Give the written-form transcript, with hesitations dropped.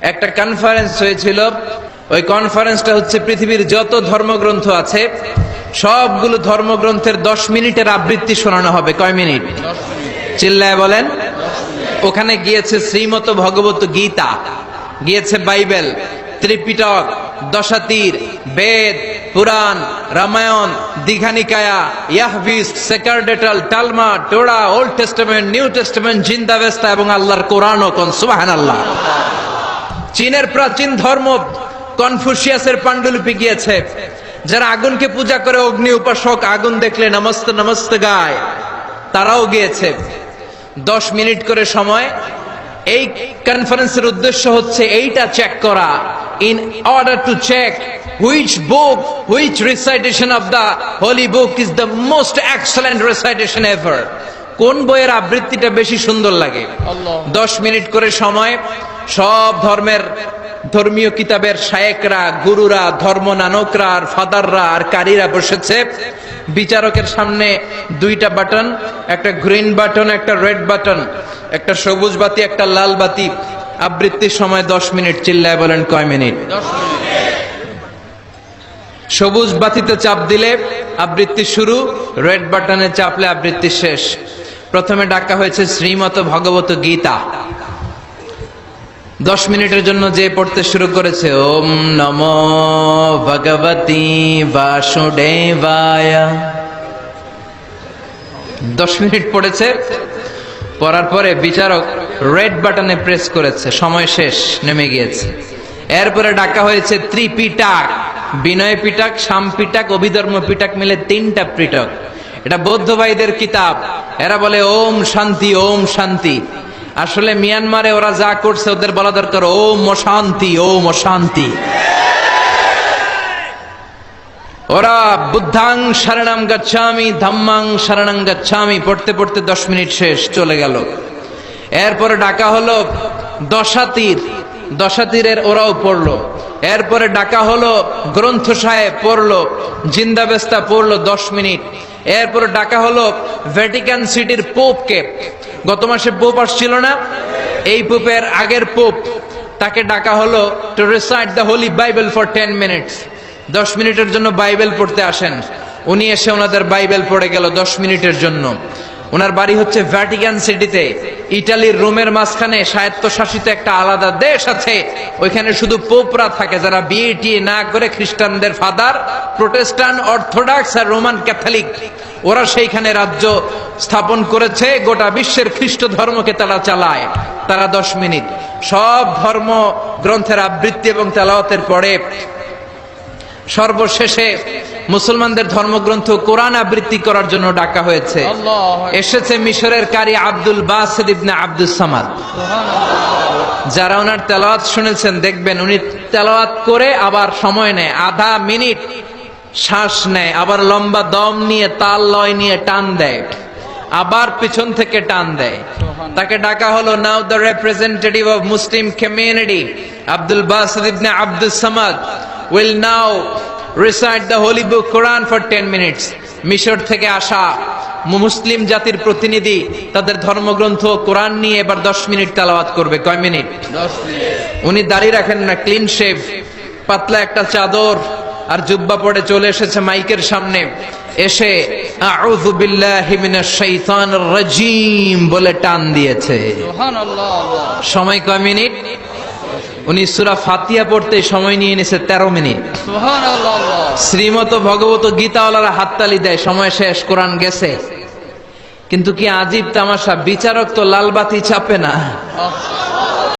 একটা কনফারেন্স হয়েছিল। ওই কনফারেন্সটা হচ্ছে পৃথিবীর যত ধর্মগ্রন্থ আছে সবগুলো ধর্মগ্রন্থের 10 মিনিটের আবৃত্তি শোনানো হবে। কয় মিনিট? চিল্লায় বলেন। ওখানে গিয়েছে শ্রীমত ভগবত গীতা, গিয়েছে বাইবেল, ত্রিপিটক, দশাতীর, বেদ, পুরাণ, রামায়ণ, দীঘানিকায়া, ইয়াহভিস, সেকারডেটাল, Talmud, Torah, old testament, new testament, Zend Avesta এবং আল্লাহর কোরআন ও কোন সুবহানাল্লাহ। চীনের প্রাচীন ধর্ম কনফুসিয়াসের পাণ্ডুলিপি গিয়েছে। যারা আগুনকে পূজা করে, অগ্নি উপাসক, আগুন দেখলে নমস্তে নমস্তে গায়, তারাও গিয়েছে। 10 মিনিট করে সময়। এই কনফারেন্সের উদ্দেশ্য হচ্ছে এইটা চেক করা, in order to check which book, which recitation of the holy book is the most excellent recitation ever. কোন বইয়ের আবৃত্তিটা বেশি সুন্দর লাগে। 10 মিনিট করে সময়। সব ধর্মের ধর্মীয় কিতাবের শায়েকরা, গুরুরা, ধর্ম নানকরা আর ফাদাররা আর কারীরা বসেছে। বিচারকের সামনে 2টা বাটন, একটা গ্রিন বাটন, একটা রেড বাটন, একটা সবুজ বাতি, একটা লাল বাতি। আবৃত্তির সময় 10 মিনিট। চিল্লায় বলেন কয় মিনিট? 10 মিনিট। সবুজ বাতিতে চাপ দিলে আবৃত্তি শুরু, রেড বাটনে চাপলে আবৃত্তি শেষ। প্রথমে ডাকা হয়েছে শ্রীমত ভগবত গীতা। 10 মিনিটের জন্য যে পড়তে শুরু করেছে, ওম নমো ভগবতী বাসুদেবায়। 10 মিনিট পড়েছে। পড়ার পরে বিচারক রেড বাটনে প্রেস করেছে, সময় শেষ, নেমে গিয়েছে। এরপরে ডাকা হয়েছে ত্রিপিটক, বিনয় পিটক, সাম পিটক, অভিধর্ম পিটক মিলে 3টা পিটক। এটা বৌদ্ধ ভাইদের কিতাব। এরা বলে ওম শান্তি, ওম শান্তি। আসলে মিয়ানমারে ওরা যা করছে ওদের বলা দরকার ওম শান্তি, ওম শান্তি। ওরা বুদ্ধাং শরণং গচ্ছামি, ধাম্মাং শরণং গচ্ছামি পড়তে পড়তে 10 মিনিট শেষ, চলে গেল। এরপরে ডাকা হলো দশাতীর, দশাতীরের ওরাও পড়লো। এরপরে ডাকা হলো গ্রন্থ সাহেব, পড়লো। জিন্দাবেস্তা পড়লো 10 মিনিট। এরপরে ডাকা হলো ভ্যাটিকান সিটির পোপকে। গত মাসে পোপ আসছিল না? এই পোপের আগের পোপ, তাকে ডাকা হলো to recite the Holi Bible for 10 minutes. 10 মিনিটের জন্য বাইবেল পড়তে আসেন। উনি এসে ওনাদের বাইবেল পড়ে গেল 10 মিনিটের জন্য। ওনার বাড়ি হচ্ছে ভ্যাটিকান সিটিতে, ইটালির রোমের মাঝখানে স্বায়ত্তশাসিত একটা আলাদা দেশ আছে। ওইখানে শুধু পোপরা থাকে, যারা বিয়ে টিয়ে না করে খ্রিস্টানদের ফাদার, প্রোটেস্টান্ট, অর্থোডক্স আর রোমান ক্যাথলিক, ওরা সেইখানে রাজ্য স্থাপন করেছে। গোটা বিশ্বের খ্রিস্ট ধর্মকে তারা চালায়। তারা 10 মিনিট সব ধর্ম গ্রন্থের আবৃত্তি এবং তেলাওয়াতের পরে সর্বশেষে মুসলমানদের ধর্মগ্রন্থ কোরআন আবৃত্তি করার জন্য ডাকা হয়েছে। এসেছে মিশরের কারি Abdul Basit Ibne Abdus Samad. যারা ওনার তেলাওয়াত শুনেছেন দেখবেন উনি তেলাওয়াত করে আবার সময় নেয়, আধা মিনিট শ্বাস নেয়, আবার লম্বা দম নিয়ে তাল লয় নিয়ে টান দেয়, আবার পিছন থেকে টান দেয়। তাকে ডাকা হলো now the representative of Muslim community Abdul Basit Ibne Abdus Samad will now recite the holy book Quran for 10 minutes. মিশর থেকে আসা মুসলিম জাতির প্রতিনিধি তাদের ধর্মগ্রন্থ কোরআন নিয়ে এবার 10 মিনিট তেলাওয়াত করবে। কয় মিনিট? 10 মিনিট। উনি দাড়ি রাখেন না, ক্লিন শেভ, পাতলা একটা চাদর আর জুব্বা পরে চলে এসেছে মাইকের সামনে। এসে আউযু বিল্লাহি মিনাশ শাইতানির রাজীম বলে টান দিয়েছে। সুবহানাল্লাহ। সময় কয় মিনিট? উনি সূরা ফাতিহা পড়তে সময় নিয়ে নিয়েছে 13 মিনিট। সুবহানাল্লাহ। শ্রীমত ভগবত গীতাওয়ালারা হাততালি দেয়, সময় শেষ, কোরআন গেছে। কিন্তু কি আজীব তামাশা, বিচারক তো লাল বাতি চাপে না।